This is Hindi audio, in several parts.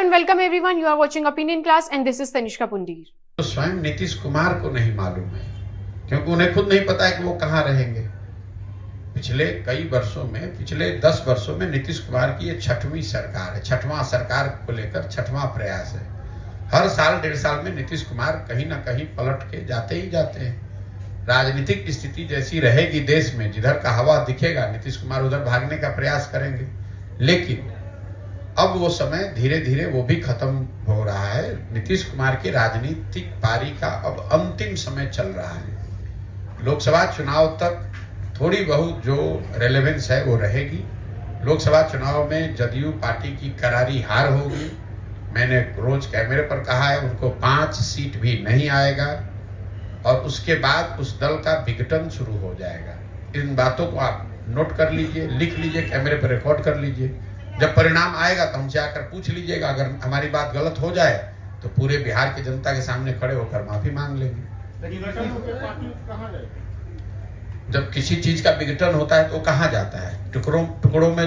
and welcome everyone. You are watching Opinion Class and this is Tanishka Pundir. तो स्वयं नीतीश कुमार को नहीं मालूम है, क्योंकि उन्हें खुद नहीं पता है कि वो कहाँ रहेंगे। पिछले कई वर्षों में, पिछले 10 वर्षों में नीतीश कुमार की ये 6वीं सरकार है। 6वां सरकार को लेकर 6वां प्रयास है। हर साल 1.5 साल में नीतीश कुमार कहीं ना कहीं पलट के जाते ही जाते हैं। राजनीतिक स्थिति जैसी रहेगी देश में, जिधर का हवा दिखेगा नीतीश कुमार उधर भागने का प्रयास करेंगे। लेकिन अब वो समय धीरे धीरे वो भी खत्म हो रहा है। नीतीश कुमार की राजनीतिक पारी का अब अंतिम समय चल रहा है। लोकसभा चुनाव तक थोड़ी बहुत जो रेलेवेंस है वो रहेगी। लोकसभा चुनाव में जदयू पार्टी की करारी हार होगी। मैंने रोज कैमरे पर कहा है, उनको 5 सीट भी नहीं आएगा और उसके बाद उस दल का विघटन शुरू हो जाएगा। इन बातों को आप नोट कर लीजिए, लिख लीजिए, कैमरे पर रिकॉर्ड कर लीजिए। जब परिणाम आएगा तो हमसे आकर पूछ लीजिएगा। अगर हमारी बात गलत हो जाए तो पूरे बिहार की जनता के सामने खड़े होकर माफी मांग लेंगे। जब किसी चीज का विघटन होता है तो कहाँ जाता है? टुकड़ों में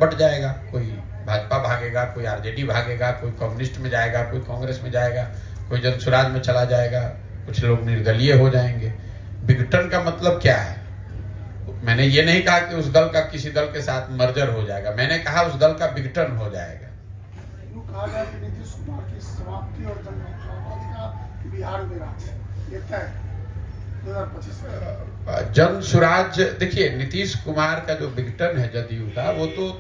बट जाएगा। कोई भाजपा भागेगा, कोई आरजेडी भागेगा, कोई कम्युनिस्ट में जाएगा, कोई कांग्रेस में जाएगा, कोई जनसुराज में चला जाएगा, कुछ लोग निर्दलीय हो जाएंगे। विघटन का मतलब क्या है? मैंने ये नहीं कहा कि उस दल का किसी दल के साथ मर्जर हो जाएगा, मैंने कहा उस दल का विघटन हो जाएगा। नीतीश कुमार की समाप्ति और बिहार में राज 2025 जन सुराज। देखिए, नीतीश कुमार का जो विघटन है जदयू का, वो तो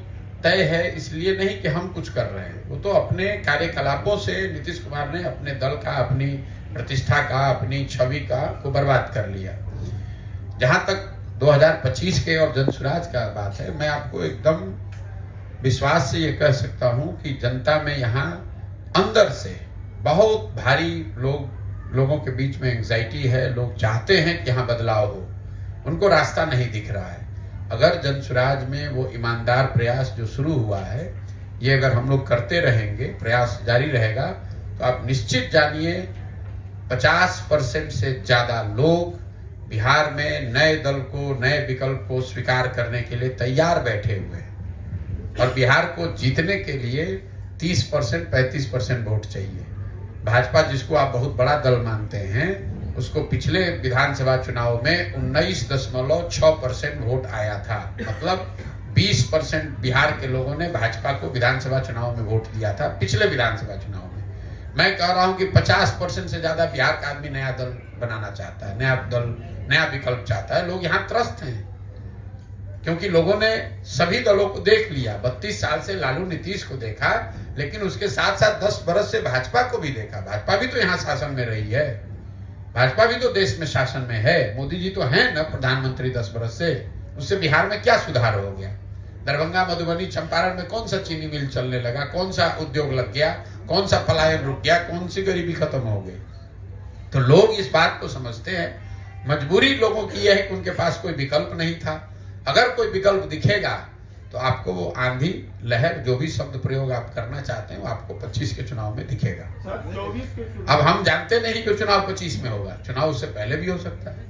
तय है। इसलिए नहीं कि हम कुछ कर रहे हैं, वो तो अपने कार्यकलापों से नीतीश कुमार ने अपने दल का, अपनी प्रतिष्ठा का, अपनी छवि का को बर्बाद कर लिया। जहां तक 2025 के और जनसुराज का बात है, मैं आपको एकदम विश्वास से ये कह सकता हूं कि जनता में यहाँ अंदर से बहुत भारी लोगों के बीच में एंग्जाइटी है। लोग चाहते हैं कि यहाँ बदलाव हो, उनको रास्ता नहीं दिख रहा है। अगर जनसुराज में वो ईमानदार प्रयास जो शुरू हुआ है, ये अगर हम लोग करते रहेंगे, प्रयास जारी रहेगा, तो आप निश्चित जानिए 50% से ज्यादा लोग बिहार में नए दल को, नए विकल्प को स्वीकार करने के लिए तैयार बैठे हुए हैं। और बिहार को जीतने के लिए 30%, 35% वोट चाहिए। भाजपा, जिसको आप बहुत बड़ा दल मानते हैं, उसको पिछले विधानसभा चुनाव में 19.6% वोट आया था। मतलब 20% बिहार के लोगों ने भाजपा को विधानसभा चुनाव में वोट दिया था, पिछले विधानसभा चुनाव में। मैं कह रहा हूं कि 50% से ज्यादा बिहार का आदमी नया दल बनाना चाहता है, नया दल, नया विकल्प चाहता है। लोग यहाँ त्रस्त हैं क्योंकि लोगों ने सभी दलों को देख लिया। 32 साल से लालू नीतीश को देखा, लेकिन उसके साथ साथ 10 बरस से भाजपा को भी देखा। भाजपा भी तो यहाँ शासन में रही है, भाजपा भी तो देश में शासन में है। मोदी जी तो हैं ना प्रधानमंत्री 10 बरस से। उससे बिहार में क्या सुधार हो गया? दरभंगा, मधुबनी, चंपारण में कौन सा चीनी मिल चलने लगा? कौन सा उद्योग लग गया? कौन सा पलायन रुक गया? कौन सी गरीबी खत्म हो गई? तो लोग इस बात को समझते हैं। मजबूरी लोगों की यह है कि उनके पास कोई विकल्प नहीं था। अगर कोई विकल्प दिखेगा तो आपको वो आंधी लहर, जो भी शब्द प्रयोग आप करना चाहते हैं, वो आपको 25 के चुनाव में दिखेगा। अब हम जानते नहीं कि चुनाव 25 में होगा, चुनाव उससे पहले भी हो सकता है।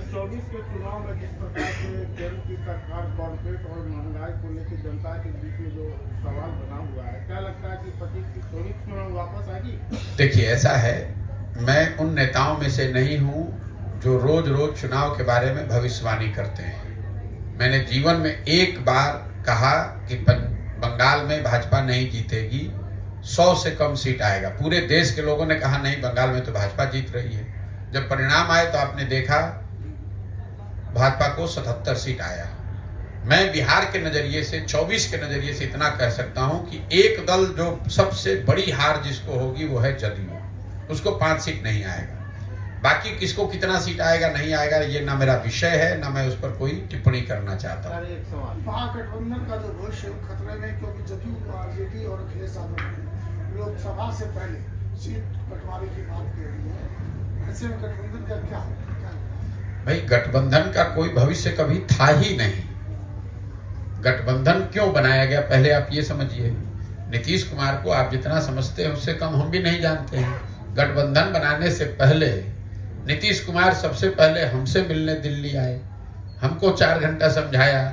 24 के चुनाव में जिस प्रकार से केंद्र की सरकार कॉर्पोरेट और महंगाई को लेकर जनता के बीच में जो सवाल बना हुआ है, क्या लगता है कि 24 में वापस आएगी? देखिए, ऐसा है, मैं उन नेताओं में से नहीं हूं जो रोज रोज चुनाव के बारे में भविष्यवाणी करते हैं। मैंने जीवन में एक बार कहा कि बंगाल में भाजपा नहीं जीतेगी, 100 से कम सीट आएगा। पूरे देश के लोगों ने कहा नहीं, बंगाल में तो भाजपा जीत रही है। जब परिणाम आए तो आपने देखा भाजपा को 77 सीट आया। मैं बिहार के नजरिए से, 24 के नजरिए से इतना कह सकता हूं कि एक दल जो सबसे बड़ी हार जिसको होगी वो है जदयू, उसको 5 सीट नहीं आएगा। बाकी किसको कितना सीट आएगा नहीं आएगा, ये ना मेरा विषय है, ना मैं उस पर कोई टिप्पणी करना चाहता हूँ। महागठबंधन का जो भविष्य खतरे में, क्योंकि जदयू, आरजेडी और अखिलेश यादव लोकसभा से पहले सीट बंटवारे की बात कर रही है। ऐसे में गठबंधन का क्या होगा? भाई, गठबंधन का कोई भविष्य कभी था ही नहीं। गठबंधन क्यों बनाया गया, पहले आप ये समझिए। नीतीश कुमार को आप जितना समझते हैं उससे कम हम भी नहीं जानते हैं। गठबंधन बनाने से पहले नीतीश कुमार सबसे पहले हमसे मिलने दिल्ली आए, हमको 4 घंटा समझाया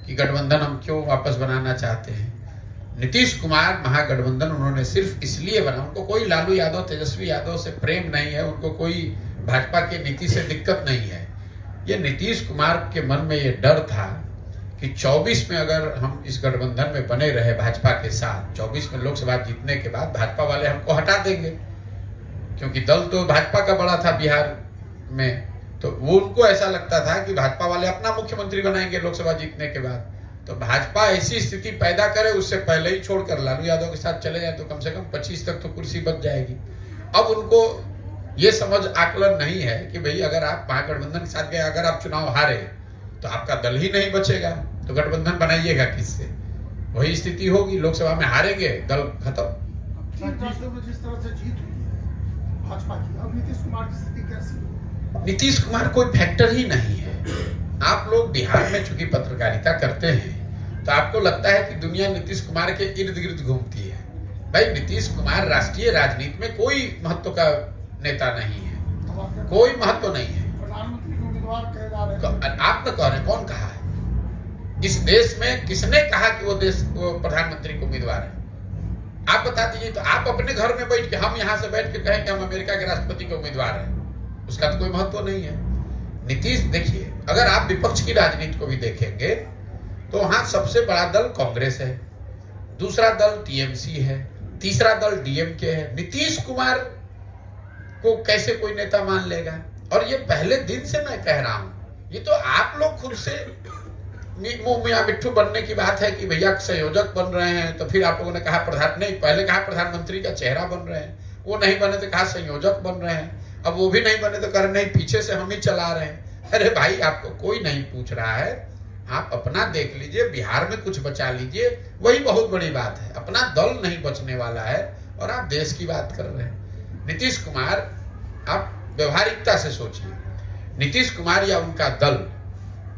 कि गठबंधन हम क्यों वापस बनाना चाहते हैं। नीतीश कुमार महागठबंधन उन्होंने सिर्फ इसलिए बना, उनको कोई लालू यादव तेजस्वी यादव से प्रेम नहीं है, उनको कोई भाजपा की नीति से दिक्कत नहीं है। ये नीतीश कुमार के मन में ये डर था कि 24 में अगर हम इस गठबंधन में बने रहे भाजपा के साथ, 24 में लोकसभा जीतने के बाद भाजपा वाले हमको हटा देंगे, क्योंकि दल तो भाजपा का बड़ा था बिहार में, तो वो उनको ऐसा लगता था कि भाजपा वाले अपना मुख्यमंत्री बनाएंगे लोकसभा जीतने के बाद। तो भाजपा ऐसी स्थिति पैदा करे उससे पहले ही छोड़कर लालू यादव के साथ चले जाए तो कम से कम 25 तक तो कुर्सी बच जाएगी। अब उनको ये समझ आकलन नहीं है कि भाई अगर आप महागठबंधन के साथ गए, अगर आप चुनाव हारे तो आपका दल ही नहीं बचेगा, तो गठबंधन बनाइएगा किससे? वही स्थिति होगी, लोकसभा में हारेंगे, दल खत्म। जिस तरह से जीत हुई है भाजपा की, अब नीतीश कुमार की स्थिति कैसी है? नीतीश कुमार कोई फैक्टर ही नहीं है। आप लोग बिहार में चूंकि पत्रकारिता करते हैं तो आपको लगता है कि दुनिया नीतीश कुमार के इर्द गिर्द घूमती है। भाई नीतीश कुमार राष्ट्रीय राजनीति में कोई महत्व का नेता नहीं है, कोई महत्व नहीं है। प्रधानमंत्री के उम्मीदवार कहे जा रहे हैं। आप न कह रहे, कौन कहा है? इस देश में किसने कहा कि वो प्रधानमंत्री को उम्मीदवार है? आप बता दीजिए। तो आप अपने घर में बैठ के, हम यहाँ से बैठ के कहें कि हम अमेरिका के राष्ट्रपति के उम्मीदवार हैं, उसका तो कोई महत्व नहीं है। नीतीश, देखिए, अगर आप विपक्ष की राजनीति को भी देखेंगे तो वहां सबसे बड़ा दल कांग्रेस है, दूसरा दल टीएमसी है, तीसरा दल डीएमके है। नीतीश कुमार को कैसे कोई नेता मान लेगा? और ये पहले दिन से मैं कह रहा हूं, ये तो आप लोग खुद से मुंह मियां मिट्ठू बनने की बात है कि भैया संयोजक बन रहे हैं, तो फिर आप लोगों ने कहा पहले कहा प्रधानमंत्री का चेहरा बन रहे हैं, वो नहीं बने तो कहा संयोजक बन रहे हैं, अब वो भी नहीं बने तो कर नहीं, पीछे से हम ही चला रहे हैं। अरे भाई, आपको कोई नहीं पूछ रहा है, आप अपना देख लीजिए, बिहार में कुछ बचा लीजिए, वही बहुत बड़ी बात है। अपना दल नहीं बचने वाला है और आप देश की बात कर रहे हैं। नीतीश कुमार, आप व्यवहारिकता से सोचिए, नीतीश कुमार या उनका दल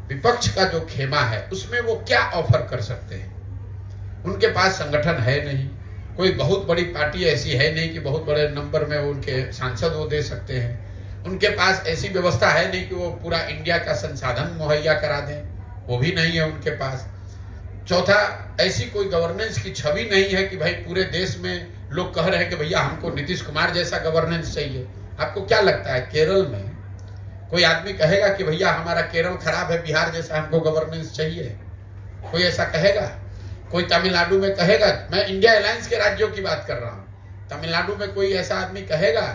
विपक्ष का जो खेमा है उसमें वो क्या ऑफर कर सकते हैं? उनके पास संगठन है नहीं, कोई बहुत बड़ी पार्टी ऐसी है नहीं कि बहुत बड़े नंबर में उनके सांसद वो दे सकते हैं। उनके पास ऐसी व्यवस्था है नहीं कि वो पूरा इंडिया का संसाधन मुहैया करा दें, वो भी नहीं है उनके पास। चौथा, ऐसी कोई गवर्नेंस की छवि नहीं है कि भाई पूरे देश में लोग कह रहे हैं कि भैया हमको नीतीश कुमार जैसा गवर्नेंस चाहिए। आपको क्या लगता है, केरल में कोई आदमी कहेगा कि भैया हमारा केरल खराब है, बिहार जैसा हमको गवर्नेंस चाहिए? कोई ऐसा कहेगा? कोई तमिलनाडु में कहेगा? मैं इंडिया अलायंस के राज्यों की बात कर रहा हूँ। तमिलनाडु में कोई ऐसा आदमी कहेगा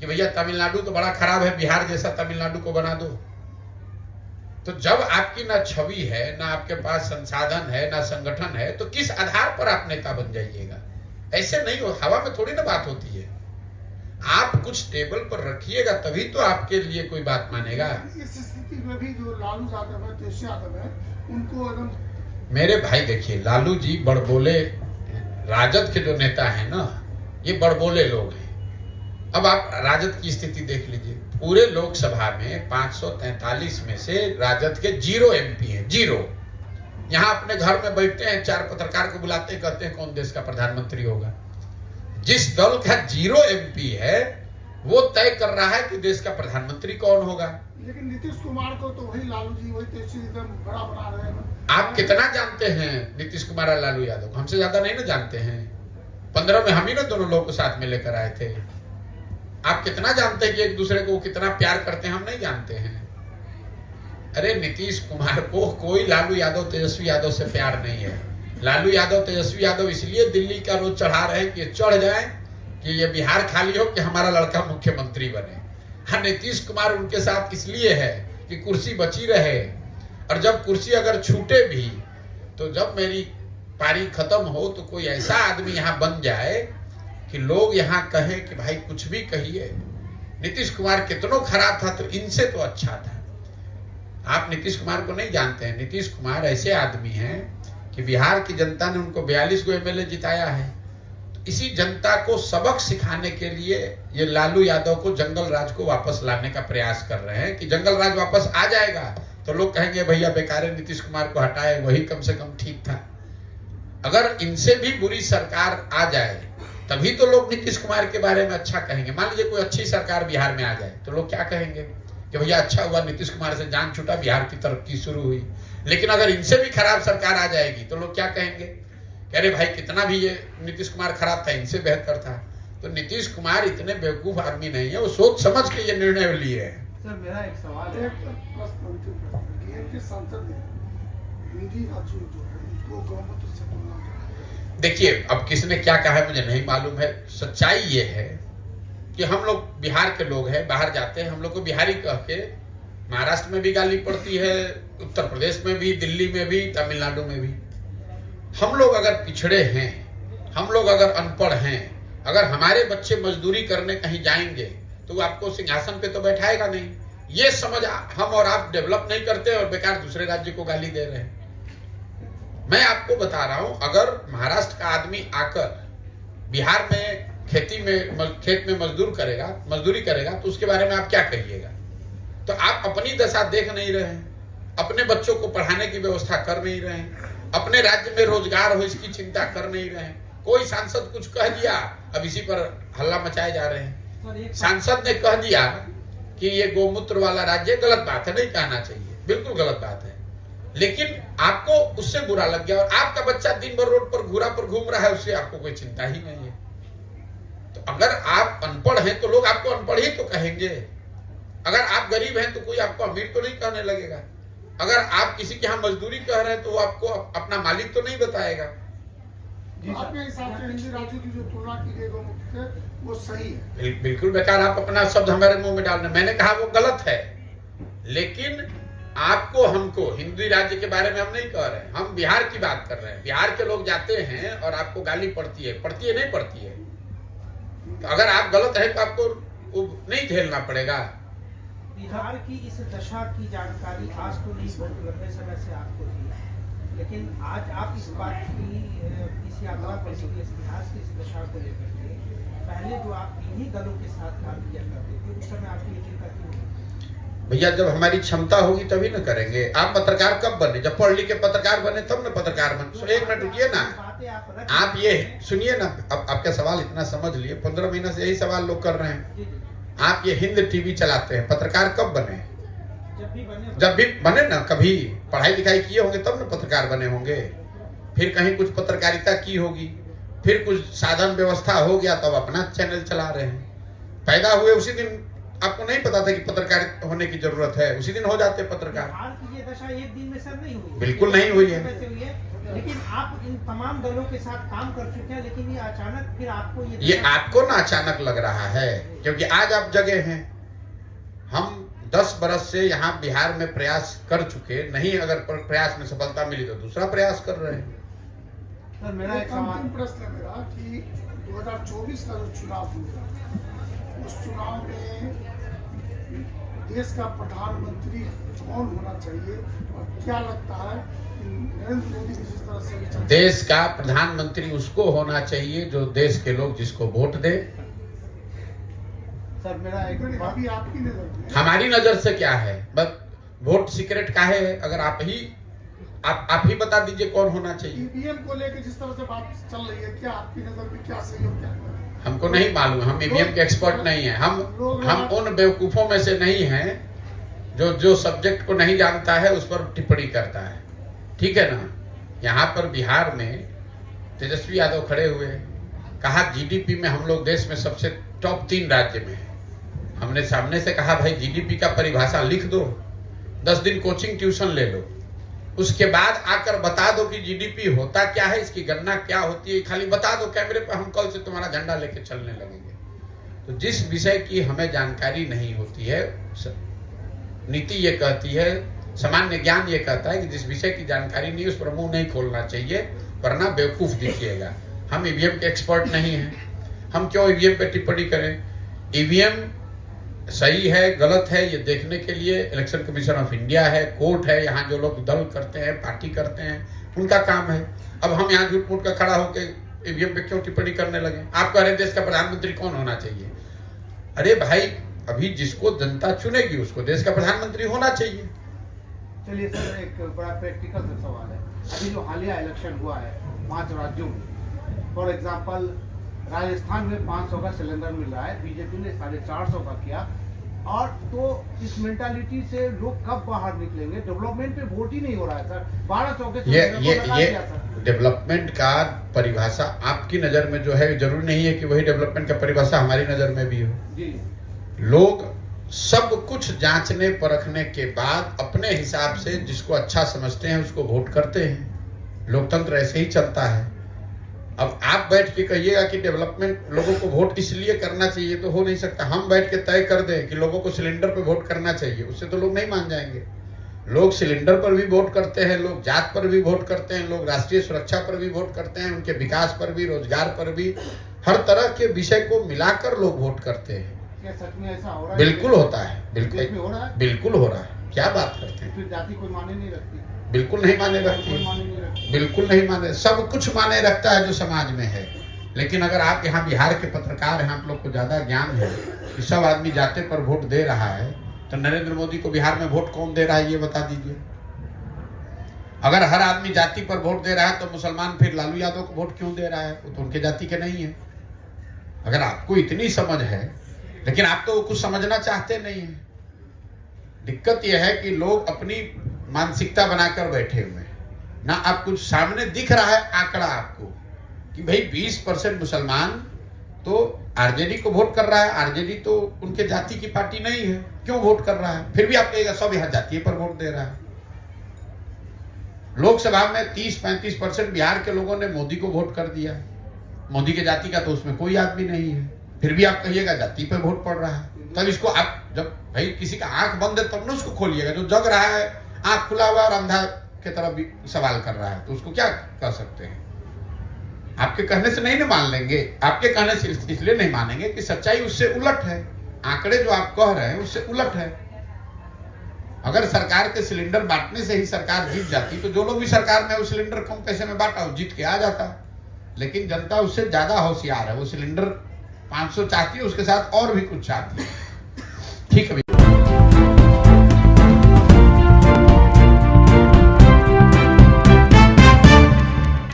कि भैया तमिलनाडु तो बड़ा खराब है, बिहार जैसा तमिलनाडु को बना दो? तो जब आपकी ना छवि है, ना आपके पास संसाधन है, ना संगठन है, तो किस आधार पर आप नेता बन जाइएगा? ऐसे नहीं हो, हवा में थोड़ी ना बात होती है। आप कुछ टेबल पर रखिएगा तभी तो आपके लिए कोई बात मानेगा। इस स्थिति में भी जो लालू यादव है, तेजस्वी यादव है, उनको एकदम, मेरे भाई देखिए, लालू जी बड़बोले, राजद के जो नेता हैं ना, ये बड़बोले लोग हैं। अब आप राजद की स्थिति देख लीजिए, पूरे लोकसभा में 543 में से राजद के 0 MP हैं, 0। यहाँ अपने घर में बैठते हैं, 4 पत्रकार को बुलाते हैं, कहते हैं कौन देश का प्रधानमंत्री होगा। जिस दल का 0 MP है वो तय कर रहा है कि देश का प्रधानमंत्री कौन होगा। लेकिन नीतीश कुमार को तो वही लालू जी, वही तेजस्वी एकदम बड़ा बना रहे हैं। आप कितना जानते हैं नीतीश कुमार और लालू यादव? हमसे ज्यादा नहीं ना जानते हैं। 15 में हम ही ना दोनों लोग को साथ में लेकर आए थे। आप कितना जानते हैं कि एक दूसरे को कितना प्यार करते हैं? हम नहीं जानते हैं। अरे नीतीश कुमार को कोई लालू यादव तेजस्वी यादव से प्यार नहीं है। लालू यादव तेजस्वी यादव इसलिए दिल्ली का रोज चढ़ा रहे हैं कि चढ़ जाए कि ये बिहार खाली हो कि हमारा लड़का मुख्यमंत्री बने। हाँ, नीतीश कुमार उनके साथ इसलिए है कि कुर्सी बची रहे, और जब कुर्सी अगर छूटे भी तो जब मेरी पारी खत्म हो तो कोई ऐसा आदमी यहाँ बन जाए कि लोग यहाँ कहें कि भाई कुछ भी कहिए, नीतीश कुमार कितनों खराब था तो इनसे तो अच्छा था। आप नीतीश कुमार को नहीं जानते हैं। नीतीश कुमार ऐसे आदमी हैं कि बिहार की जनता ने उनको 42 को MLA जिताया है। तो इसी जनता को सबक सिखाने के लिए ये लालू यादव को, जंगल राज को वापस लाने का प्रयास कर रहे हैं कि जंगल राज वापस आ जाएगा तो लोग कहेंगे भैया बेकार है, नीतीश कुमार को हटाए, वही कम से कम ठीक था। अगर इनसे भी बुरी सरकार आ जाए तभी तो लोग नीतीश कुमार के बारे में अच्छा कहेंगे। मान लीजिए कोई अच्छी सरकार बिहार में आ जाए तो लोग क्या कहेंगे कि भैया अच्छा हुआ, नीतीश कुमार से जान छूटा, बिहार की तरक्की शुरू हुई। लेकिन अगर इनसे भी खराब सरकार आ जाएगी तो लोग क्या कहेंगे कि अरे भाई कितना भी ये नीतीश कुमार खराब था, इनसे बेहतर था। तो नीतीश कुमार इतने बेवकूफ आदमी नहीं है, वो सोच समझ के ये निर्णय लिए हैं। सर मेरा एक सवाल है, के सांसद ने हिंदी राज्यों जो है उनको गौमूत्र से तुलना किया। देखिए, अब किसने क्या कहा है मुझे नहीं मालूम है। सच्चाई ये है कि हम लोग बिहार के लोग हैं, बाहर जाते हैं, हम लोग को बिहारी कह के महाराष्ट्र में भी गाली पड़ती है, उत्तर प्रदेश में भी, दिल्ली में भी, तमिलनाडु में भी। हम लोग अगर पिछड़े हैं, हम लोग अगर अनपढ़ हैं, अगर हमारे बच्चे मजदूरी करने कहीं जाएंगे तो वो आपको सिंहासन पे तो बैठाएगा नहीं। ये समझ हम और आप डेवलप नहीं करते और बेकार दूसरे राज्य को गाली दे रहे हैं। मैं आपको बता रहा हूं, अगर महाराष्ट्र का आदमी आकर बिहार में खेत में मजदूरी करेगा तो उसके बारे में आप क्या कहिएगा? तो आप अपनी दशा देख नहीं रहे हैं, अपने बच्चों को पढ़ाने की व्यवस्था कर नहीं रहे हैं, अपने राज्य में रोजगार हो इसकी चिंता कर नहीं रहे हैं। कोई सांसद कुछ कह दिया, अब इसी पर हल्ला मचाए जा रहे हैं। सांसद ने कह दिया कि ये गोमूत्र वाला राज्य, गलत बात है, नहीं कहना चाहिए, बिल्कुल गलत बात है, लेकिन आपको उससे बुरा लग गया और आपका बच्चा दिन भर रोड पर घूरा पर घूम रहा है, उससे आपको कोई चिंता ही नहीं है। तो अगर आप अनपढ़ हैं तो लोग आपको अनपढ़ ही तो कहेंगे। अगर आप गरीब हैं तो कोई आपको अमीर तो नहीं कहने लगेगा। अगर आप किसी के यहाँ मजदूरी कह रहे हैं तो वो आपको अपना मालिक तो नहीं बताएगा। आपके हिसाब से हिंदी राज्यों की जो तुलना की गई गौमूत्र से वो सही है? बिल्कुल बेकार, आप अपना शब्द हमारे मुंह में डाल रहे हैं। मैंने कहा वो गलत है, लेकिन आपको हमको हिंदी राज्य के बारे में हम नहीं कह रहे हैं, हम बिहार की बात कर रहे हैं। बिहार के लोग जाते हैं और आपको गाली पड़ती है नहीं पड़ती है। तो अगर आप गलत है तो आपको वो नहीं झेलना पड़ेगा। बिहार की इस दशा की जानकारी आज तो नहीं, बहुत लंबे समय से आपको थी, लेकिन आज आप इस बात की इस यात्रा पर इस बिहार की इस दशा को लेकर के पहले जो आप इन्हीं दलों के साथ काम किया करते थे, उस समय आपकी चिंता क्यों नहीं? भैया, जब हमारी क्षमता होगी तभी न करेंगे। आप पत्रकार कब बने? जब पढ़ लिख के पत्रकार बने तब न पत्रकार बने। एक मिनट रुकिए ना, आप ये सुनिए ना, अब आपका सवाल इतना समझ लिए, 15 महीने से यही सवाल लोग कर रहे हैं। आप ये हिंद टीवी चलाते हैं, पत्रकार कब बने? जब भी बने ना, कभी पढ़ाई लिखाई किए होंगे तब न पत्रकार बने होंगे। फिर कहीं कुछ पत्रकारिता की होगी, फिर कुछ साधन व्यवस्था हो गया तब अपना चैनल चला रहे हैं। पैदा हुए उसी दिन आपको नहीं पता था कि पत्रकार होने की जरूरत है, उसी दिन हो जाते पत्रकार। बिहार की ये दशा एक दिन में सर नहीं हुई, बिल्कुल नहीं हुई है। लेकिन आप इन तमाम दलों के साथ काम कर चुके हैं, लेकिन ये अचानक फिर आपको ये आपको ना अचानक लग रहा है, क्योंकि आज आप जगह हैं। हम 10 बरस से यहाँ बिहार में प्रयास कर चुके, नहीं अगर प्रयास में सफलता मिली तो दूसरा प्रयास कर रहे हैं। सर मेरा एक अंतिम प्रश्न है मेरा कि 2024 का जो चुनाव हुआ, उस चुनाव में देश का प्रधानमंत्री कौन होना चाहिए और क्या लगता है कि नरेंद्र मोदी जिस तरह से देश का प्रधानमंत्री उसको होना चाहिए जो देश के लोग जिसको वोट दे। सर मेरा एक अभी आपकी नजर में हमारी नजर से क्या है, बस वोट सीक्रेट का है। अगर आप ही बता दीजिए कौन होना चाहिए। ईवीएम को लेकर जिस तरह से बात चल रही है, क्या आपकी नजर में क्या सही और क्या गलत? हमको नहीं मालूम, हम ईवीएम के एक्सपर्ट नहीं हैं। हम उन बेवकूफों में से नहीं हैं जो सब्जेक्ट को नहीं जानता है उस पर टिप्पणी करता है, ठीक है ना। यहाँ पर बिहार में तेजस्वी यादव खड़े हुए, कहा जीडीपी में हम लोग देश में सबसे टॉप 3 राज्य में हैं। हमने सामने से कहा भाई जीडीपी का परिभाषा लिख दो, 10 दिन कोचिंग ट्यूशन ले लो, उसके बाद आकर बता दो कि जीडीपी होता क्या है, इसकी गणना क्या होती है, खाली बता दो कैमरे पर, हम कल से तुम्हारा झंडा लेके चलने लगेंगे। तो जिस विषय की हमें जानकारी नहीं होती है, नीति ये कहती है, सामान्य ज्ञान ये कहता है कि जिस विषय की जानकारी नहीं उस पर मुंह नहीं खोलना चाहिए, वरना बेवकूफ दिखिएगा। हम ईवीएम के एक्सपर्ट नहीं हैं, हम क्यों ईवीएम पे टिप्पणी करें। ईवीएम सही है गलत है ये देखने के लिए इलेक्शन कमीशन ऑफ इंडिया है, कोर्ट है, यहाँ जो लोग दल करते हैं, पार्टी करते हैं, उनका काम है। अब हम यहाँ झूठ मूठ का खड़ा होकर ईवीएम पे क्यों टिप्पणी करने लगे। आप कह रहे हैं देश का प्रधानमंत्री कौन होना चाहिए। अरे भाई, अभी जिसको जनता चुनेगी उसको देश का प्रधानमंत्री होना चाहिए। चलिए सर, एक बड़ा प्रैक्टिकल सवाल है। अभी जो हालिया इलेक्शन हुआ है 5 राज्यों में, फॉर एग्जाम्पल राजस्थान में 500 का सिलेंडर मिल रहा है, बीजेपी ने 450 का किया, और तो इस मेंटालिटी से लोग कब बाहर निकलेंगे? डेवलपमेंट पे वोट ही नहीं हो रहा है सर। 1200 के ये डेवलपमेंट का परिभाषा आपकी नजर में जो है, जरूरी नहीं है कि वही डेवलपमेंट का परिभाषा हमारी नजर में भी हो जी। लोग सब कुछ जांचने परखने के बाद अपने हिसाब से जिसको अच्छा समझते हैं उसको वोट करते हैं। लोकतंत्र ऐसे ही चलता है। अब आप बैठ के कहिएगा कि डेवलपमेंट लोगों को वोट इसलिए करना चाहिए, तो हो नहीं सकता। हम बैठ के तय कर दें कि लोगों को सिलेंडर पे वोट करना चाहिए, उससे तो लोग नहीं मान जाएंगे। लोग सिलेंडर पर भी वोट करते हैं, लोग जात पर भी वोट करते हैं, लोग राष्ट्रीय सुरक्षा पर भी वोट करते हैं, उनके विकास पर भी, रोजगार पर भी, हर तरह के विषय को मिलाकर लोग वोट करते हैं। क्या सच में ऐसा हो रहा है? बिल्कुल होता है, बिल्कुल हो रहा है, बिल्कुल हो रहा है। क्या बात करते हैं? फिर जाति कोई माने नहीं रखती? बिल्कुल नहीं माने रखती, बिल्कुल नहीं माने। सब कुछ माने रखता है जो समाज में है। लेकिन अगर आप यहाँ बिहार के पत्रकार हैं, आप लोग को ज्यादा ज्ञान है कि सब आदमी जाते पर वोट दे रहा है, तो नरेंद्र मोदी को बिहार में वोट कौन दे रहा है ये बता दीजिए। अगर हर आदमी जाति पर वोट दे रहा है तो मुसलमान फिर लालू यादव को वोट क्यों दे रहा है? वो तो उनके जाति के नहीं है। अगर आपको इतनी समझ है, लेकिन आप तो कुछ समझना चाहते नहीं है। दिक्कत यह है कि लोग अपनी मानसिकता बनाकर बैठे हुए हैं ना। आप कुछ सामने दिख रहा है आंकड़ा आपको कि भाई 20% मुसलमान तो आरजेडी को वोट कर रहा है। आरजेडी तो उनके जाति की पार्टी नहीं है, क्यों वोट कर रहा है? फिर भी आप कहेगा सब यहाँ जातीय पर वोट दे रहा है। लोकसभा में 30-35% बिहार के लोगों ने मोदी को वोट कर दिया। मोदी के जाति का तो उसमें कोई आदमी नहीं है, फिर भी आप कहिएगा जाति पर वोट पड़ रहा है। तब इसको आप, जब भाई किसी का आंख बंद है तब ना उसको खोलिएगा। जो जग रहा है, आंख खुला हुआ और अंधा की तरफ भी सवाल कर रहा है, तो उसको क्या कर सकते हैं? आपके कहने से नहीं ना मान लेंगे। आपके कहने से इसलिए नहीं मानेंगे कि सच्चाई उससे उलट है। आंकड़े जो आप कह रहे हैं उससे उलट है। अगर सरकार के सिलेंडर बांटने से ही सरकार जीत जाती, तो जो लोग भी सरकार में वो सिलेंडर कम पैसे में बांटा वो जीत के आ जाता। लेकिन जनता उससे ज्यादा होशियार है। वो सिलेंडर 500 चाहती है, उसके साथ और भी कुछ चाहती है। ठीक है।